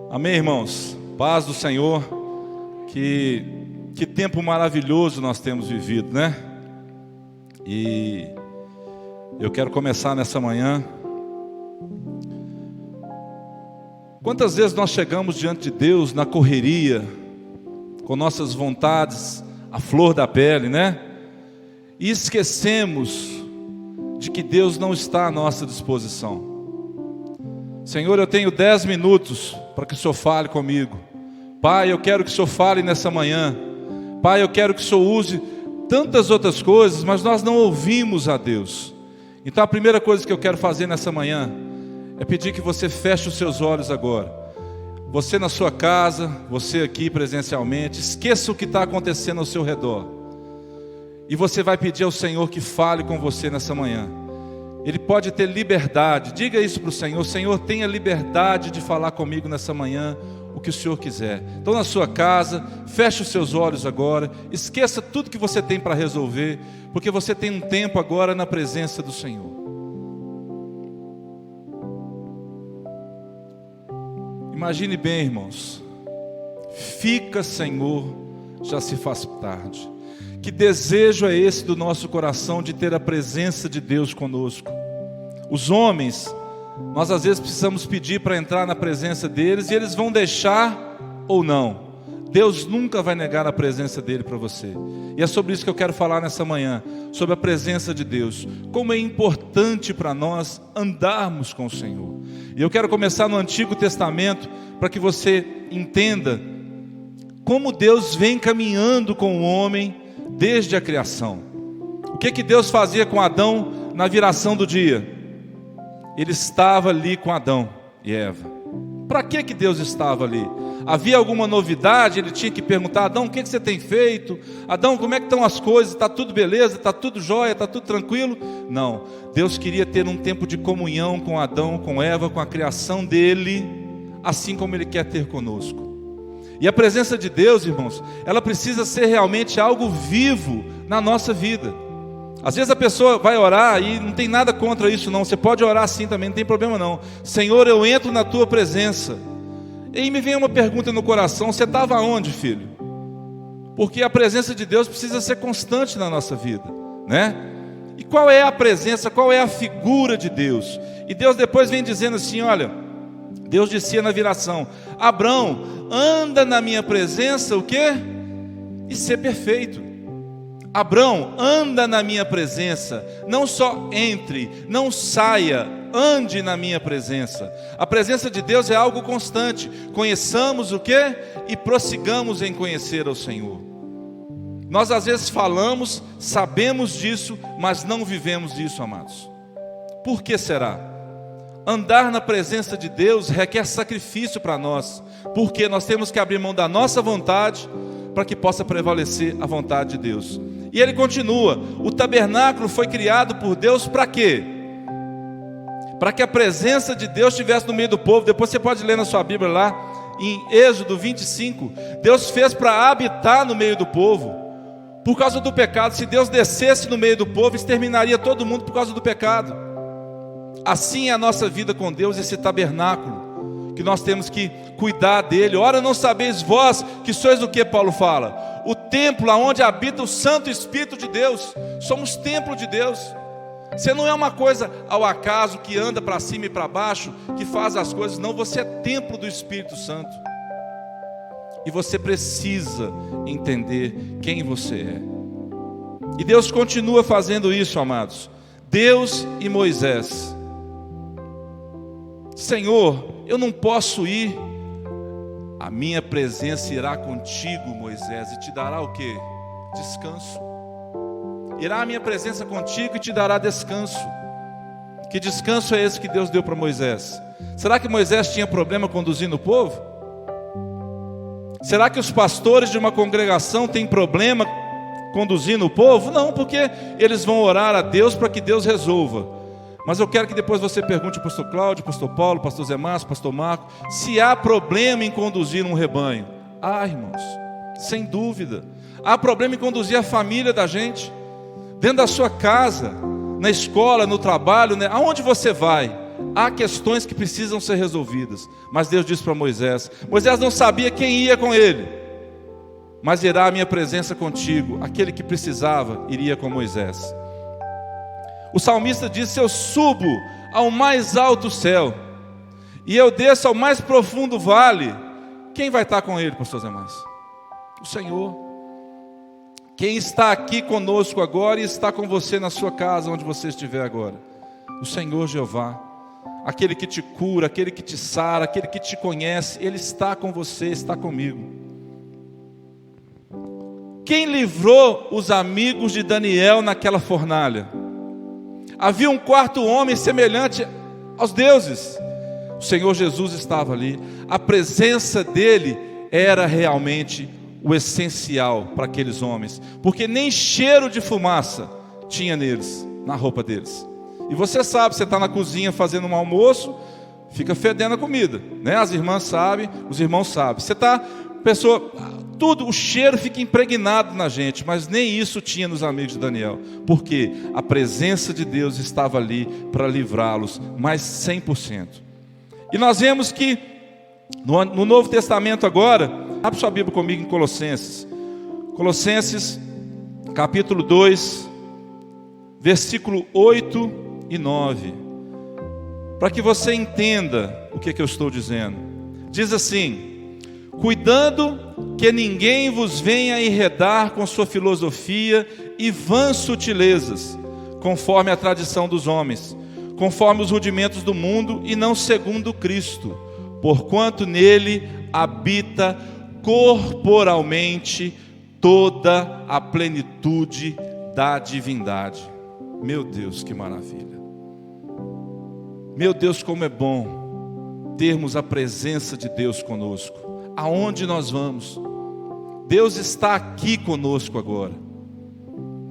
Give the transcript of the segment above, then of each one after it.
Amém, irmãos? Paz do Senhor. Que tempo maravilhoso nós temos vivido, né? E eu quero começar nessa manhã. Quantas vezes nós chegamos diante de Deus na correria, com nossas vontades à flor da pele, né? E esquecemos de que Deus não está à nossa disposição. Senhor, eu tenho 10 minutos para que o Senhor fale comigo. Pai, eu quero que o Senhor fale nessa manhã. Pai, eu quero que o Senhor use tantas outras coisas, mas nós não ouvimos a Deus. Então a primeira coisa que eu quero fazer nessa manhã é pedir que você feche os seus olhos agora. Você na sua casa, você aqui presencialmente, esqueça o que está acontecendo ao seu redor. E você vai pedir ao Senhor que fale com você nessa manhã. Ele pode ter liberdade, diga isso para o Senhor: Senhor, tenha liberdade de falar comigo nessa manhã o que o Senhor quiser. Então na sua casa, feche os seus olhos agora, esqueça tudo que você tem para resolver, porque você tem um tempo agora na presença do Senhor. Imagine bem, irmãos, fica, Senhor, já se faz tarde. Que desejo é esse do nosso coração de ter a presença de Deus conosco? Os homens, nós às vezes precisamos pedir para entrar na presença deles, e eles vão deixar ou não. Deus nunca vai negar a presença dele para você. E é sobre isso que eu quero falar nessa manhã, sobre a presença de Deus. Como é importante para nós andarmos com o Senhor. E eu quero começar no Antigo Testamento, para que você entenda como Deus vem caminhando com o homem desde a criação. O que Deus fazia com Adão na viração do dia? Ele estava ali com Adão e Eva. Para que Deus estava ali? Havia alguma novidade? Ele tinha que perguntar: Adão, o que você tem feito? Adão, como é que estão as coisas? Está tudo beleza? Está tudo jóia? Está tudo tranquilo? Não, Deus queria ter um tempo de comunhão com Adão, com Eva, com a criação dele, assim como Ele quer ter conosco. E a presença de Deus, irmãos, ela precisa ser realmente algo vivo na nossa vida. Às vezes a pessoa vai orar e não tem nada contra isso não. Você pode orar assim também, não tem problema não. Senhor, eu entro na tua presença. E aí me vem uma pergunta no coração: você estava onde, filho? Porque a presença de Deus precisa ser constante na nossa vida, né? E qual é a presença, qual é a figura de Deus? E Deus depois vem dizendo assim, olha, Deus dizia na viração: Abrão, anda na minha presença, o quê? E ser perfeito. Abrão, anda na minha presença, não só entre, não saia, ande na minha presença. A presença de Deus é algo constante. Conheçamos o quê? E prossigamos em conhecer ao Senhor. Nós às vezes falamos, sabemos disso, mas não vivemos isso, amados. Por que será? Andar na presença de Deus requer sacrifício para nós, porque nós temos que abrir mão da nossa vontade para que possa prevalecer a vontade de Deus. E ele continua: o tabernáculo foi criado por Deus para quê? Para que a presença de Deus estivesse no meio do povo. Depois você pode ler na sua Bíblia lá, em Êxodo 25, Deus fez para habitar no meio do povo. Por causa do pecado, se Deus descesse no meio do povo, exterminaria todo mundo por causa do pecado. Assim é a nossa vida com Deus, esse tabernáculo, que nós temos que cuidar dele. Ora, não sabeis vós que sois o que Paulo fala? O templo onde habita o Santo Espírito de Deus. Somos templo de Deus. Você não é uma coisa ao acaso que anda para cima e para baixo, que faz as coisas. Não, você é templo do Espírito Santo. E você precisa entender quem você é. E Deus continua fazendo isso, amados. Deus e Moisés: Senhor, eu não posso ir. A minha presença irá contigo, Moisés, e te dará o quê? Descanso. Irá a minha presença contigo e te dará descanso. Que descanso é esse que Deus deu para Moisés? Será que Moisés tinha problema conduzindo o povo? Será que os pastores de uma congregação têm problema conduzindo o povo? Não, porque eles vão orar a Deus para que Deus resolva. Mas eu quero que depois você pergunte ao pastor Cláudio, pastor Paulo, pastor Zé Márcio, pastor Marco, se há problema em conduzir um rebanho. Irmãos, sem dúvida. Há problema em conduzir a família da gente, dentro da sua casa, na escola, no trabalho, né? Aonde você vai? há questões que precisam ser resolvidas. Mas Deus disse para Moisés: Moisés não sabia quem ia com ele, mas irá a minha presença contigo. Aquele que precisava iria com Moisés. O salmista disse: eu subo ao mais alto céu, e eu desço ao mais profundo vale. Quem vai estar com ele, pastor Zé Márcio? O Senhor. Quem está aqui conosco agora e está com você na sua casa, onde você estiver agora? O Senhor Jeová. Aquele que te cura, aquele que te sara, aquele que te conhece. Ele está com você, está comigo. Quem livrou os amigos de Daniel naquela fornalha? Havia um quarto homem semelhante aos deuses. O Senhor Jesus estava ali. A presença dele era realmente o essencial para aqueles homens, porque nem cheiro de fumaça tinha neles, na roupa deles. E você sabe, você está na cozinha fazendo um almoço, fica fedendo a comida, né? As irmãs sabem, os irmãos sabem. Você está, pessoa, tudo, o cheiro fica impregnado na gente, mas nem isso tinha nos amigos de Daniel, porque a presença de Deus estava ali para livrá-los, mais 100%. E nós vemos que no Novo Testamento agora, abre sua Bíblia comigo em Colossenses. Colossenses, capítulo 2, versículo 8 e 9. Para que você entenda o que eu estou dizendo. Diz assim: cuidando que ninguém vos venha enredar com sua filosofia e vãs sutilezas, conforme a tradição dos homens, conforme os rudimentos do mundo e não segundo Cristo, porquanto nele habita corporalmente toda a plenitude da divindade. Meu Deus, que maravilha! Meu Deus, como é bom termos a presença de Deus conosco. Aonde nós vamos, Deus está aqui conosco agora.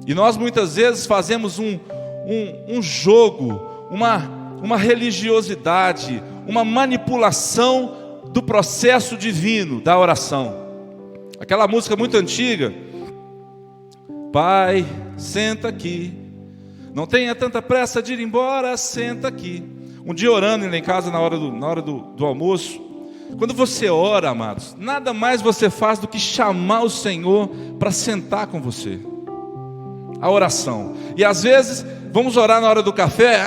E nós muitas vezes fazemos um jogo, uma religiosidade, uma manipulação do processo divino da oração. Aquela música muito antiga: Pai, senta aqui, não tenha tanta pressa de ir embora, senta aqui. Um dia orando lá em casa, na hora do almoço, quando você ora, amados, nada mais você faz do que chamar o Senhor para sentar com você. A oração. E às vezes, vamos orar na hora do café,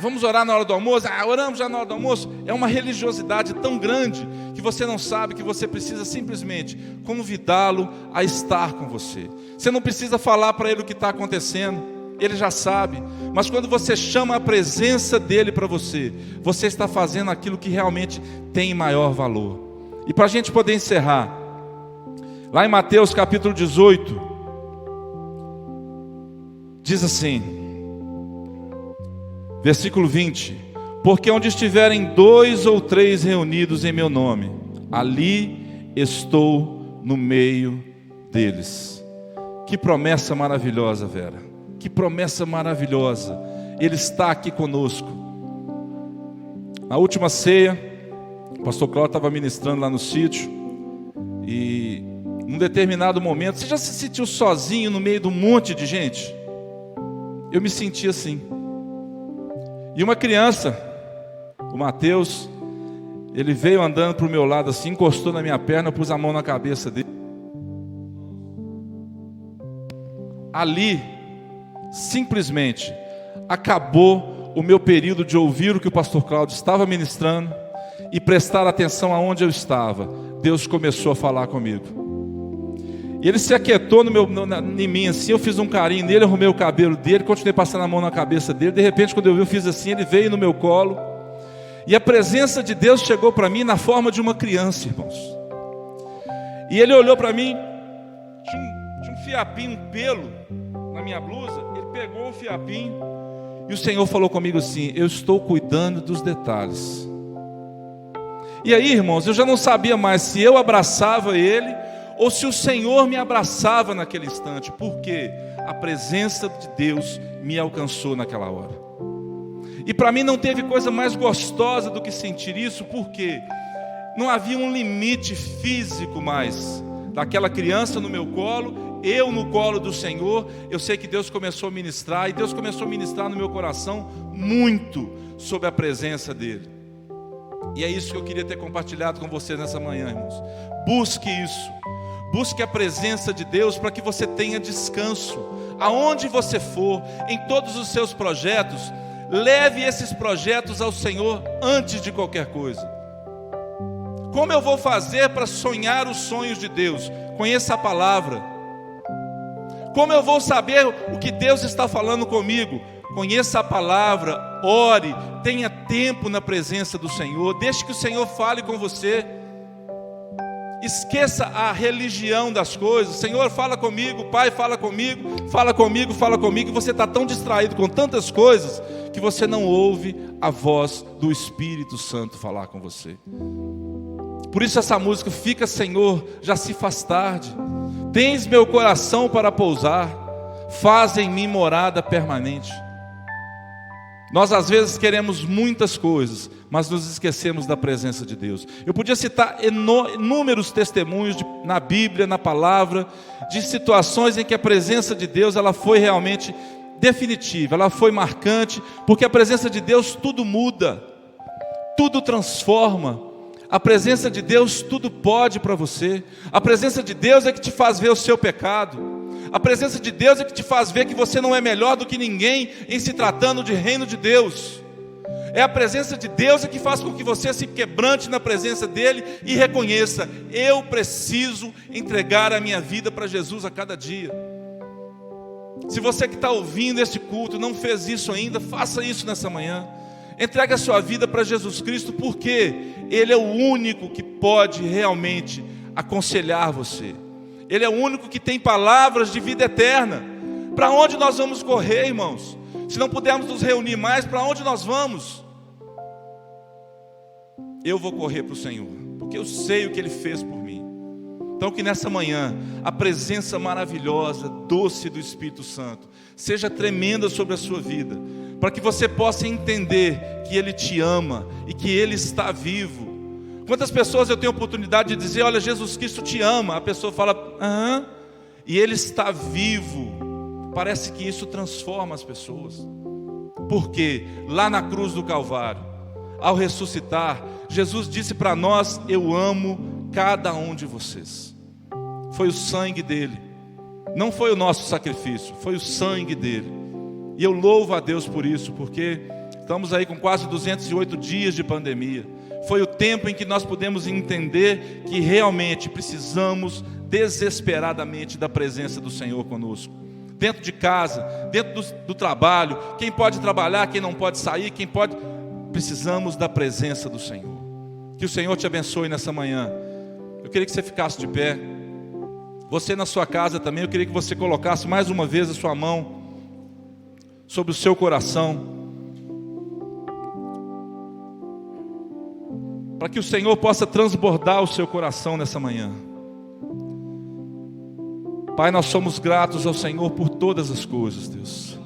vamos orar na hora do almoço, oramos já na hora do almoço. É uma religiosidade tão grande que você não sabe que você precisa simplesmente convidá-lo a estar com você. Você não precisa falar para ele o que está acontecendo, ele já sabe. Mas quando você chama a presença dele para você, você está fazendo aquilo que realmente tem maior valor. E para a gente poder encerrar, lá em Mateus capítulo 18, diz assim, versículo 20: porque onde estiverem 2 ou 3 reunidos em meu nome, ali estou no meio deles. Que promessa maravilhosa, Vera. Que promessa maravilhosa. Ele está aqui conosco. Na última ceia, o pastor Cláudio estava ministrando lá no sítio, e num determinado momento, você já se sentiu sozinho no meio de um monte de gente? Eu me senti assim. E uma criança, o Mateus, ele veio andando para o meu lado assim, encostou na minha perna, eu pus a mão na cabeça dele. Ali, simplesmente, acabou o meu período de ouvir o que o pastor Cláudio estava ministrando e prestar atenção aonde eu estava. Deus começou a falar comigo. E ele se aquietou em mim assim, eu fiz um carinho nele, arrumei o cabelo dele, continuei passando a mão na cabeça dele. De repente, quando eu fiz assim, ele veio no meu colo. E a presença de Deus chegou para mim na forma de uma criança, irmãos. E ele olhou para mim, tinha um fiapinho, um pelo na minha blusa. Ele pegou o fiapinho e o Senhor falou comigo assim: eu estou cuidando dos detalhes. E aí, irmãos, eu já não sabia mais se eu abraçava ele ou se o Senhor me abraçava naquele instante, porque a presença de Deus me alcançou naquela hora. E para mim não teve coisa mais gostosa do que sentir isso, porque não havia um limite físico mais daquela criança no meu colo eu no colo do Senhor, eu sei que Deus começou a ministrar, e Deus começou a ministrar no meu coração muito sobre a presença dEle. E é isso que eu queria ter compartilhado com você nessa manhã, irmãos. Busque isso, busque a presença de Deus para que você tenha descanso. Aonde você for, em todos os seus projetos, leve esses projetos ao Senhor antes de qualquer coisa. Como eu vou fazer para sonhar os sonhos de Deus? Conheça a palavra. Como eu vou saber o que Deus está falando comigo? Conheça a palavra, ore, tenha tempo na presença do Senhor, deixe que o Senhor fale com você. Esqueça a religião das coisas. Senhor, fala comigo, Pai, fala comigo, fala comigo, fala comigo. E você está tão distraído com tantas coisas que você não ouve a voz do Espírito Santo falar com você. Por isso essa música, fica, Senhor, já se faz tarde. Tens meu coração para pousar, faz em mim morada permanente. Nós às vezes queremos muitas coisas, mas nos esquecemos da presença de Deus. Eu podia citar inúmeros testemunhos na Bíblia, na palavra, de situações em que a presença de Deus ela foi realmente definitiva, ela foi marcante, porque a presença de Deus tudo muda, tudo transforma. A presença de Deus tudo pode para você. A presença de Deus é que te faz ver o seu pecado. A presença de Deus é que te faz ver que você não é melhor do que ninguém em se tratando de reino de Deus. É a presença de Deus é que faz com que você se quebrante na presença dEle e reconheça: eu preciso entregar a minha vida para Jesus a cada dia. Se você que está ouvindo este culto não fez isso ainda, faça isso nessa manhã. Entregue a sua vida para Jesus Cristo, porque Ele é o único que pode realmente aconselhar você. Ele é o único que tem palavras de vida eterna. Para onde nós vamos correr, irmãos? Se não pudermos nos reunir mais, para onde nós vamos? Eu vou correr para o Senhor, porque eu sei o que Ele fez por mim. Então que nessa manhã, a presença maravilhosa, doce do Espírito Santo, seja tremenda sobre a sua vida, para que você possa entender que Ele te ama e que Ele está vivo. Quantas pessoas eu tenho a oportunidade de dizer: olha, Jesus Cristo te ama. A pessoa fala: aham, e Ele está vivo. Parece que isso transforma as pessoas. Porque lá na cruz do Calvário, ao ressuscitar, Jesus disse para nós: eu amo cada um de vocês. Foi o sangue dele, não foi o nosso sacrifício, foi o sangue dele. E eu louvo a Deus por isso, porque estamos aí com quase 208 dias de pandemia. Foi o tempo em que nós pudemos entender que realmente precisamos desesperadamente da presença do Senhor conosco. Dentro de casa, dentro do trabalho, quem pode trabalhar, quem não pode sair, quem pode... Precisamos da presença do Senhor. Que o Senhor te abençoe nessa manhã. Eu queria que você ficasse de pé. Você na sua casa também, eu queria que você colocasse mais uma vez a sua mão sobre o seu coração, para que o Senhor possa transbordar o seu coração nessa manhã. Pai, nós somos gratos ao Senhor por todas as coisas, Deus.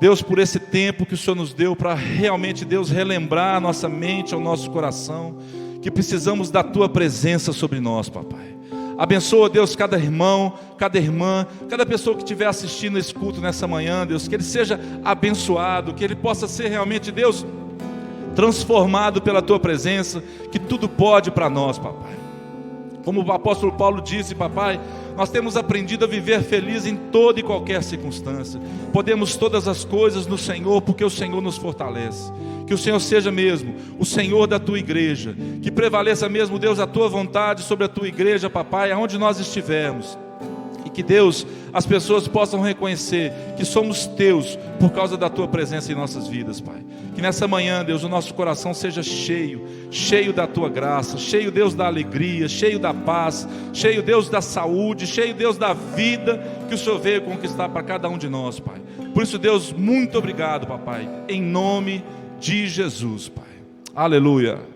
Deus, por esse tempo que o Senhor nos deu para realmente, Deus, relembrar a nossa mente, ao nosso coração, que precisamos da Tua presença sobre nós, Papai. Abençoa, Deus, cada irmão, cada irmã, cada pessoa que estiver assistindo esse culto nessa manhã, Deus, que ele seja abençoado, que ele possa ser realmente, Deus, transformado pela Tua presença, que tudo pode para nós, Papai. Como o apóstolo Paulo disse, Papai, nós temos aprendido a viver feliz em toda e qualquer circunstância. Podemos todas as coisas no Senhor, porque o Senhor nos fortalece. Que o Senhor seja mesmo o Senhor da Tua igreja, que prevaleça mesmo, Deus, a Tua vontade sobre a Tua igreja, Papai, aonde nós estivermos. E que, Deus, as pessoas possam reconhecer que somos Teus por causa da Tua presença em nossas vidas, Pai. Que nessa manhã, Deus, o nosso coração seja cheio, cheio da Tua graça, cheio, Deus, da alegria, cheio da paz, cheio, Deus, da saúde, cheio, Deus, da vida que o Senhor veio conquistar para cada um de nós, Pai. Por isso, Deus, muito obrigado, Papai, em nome de Jesus, Pai. Aleluia.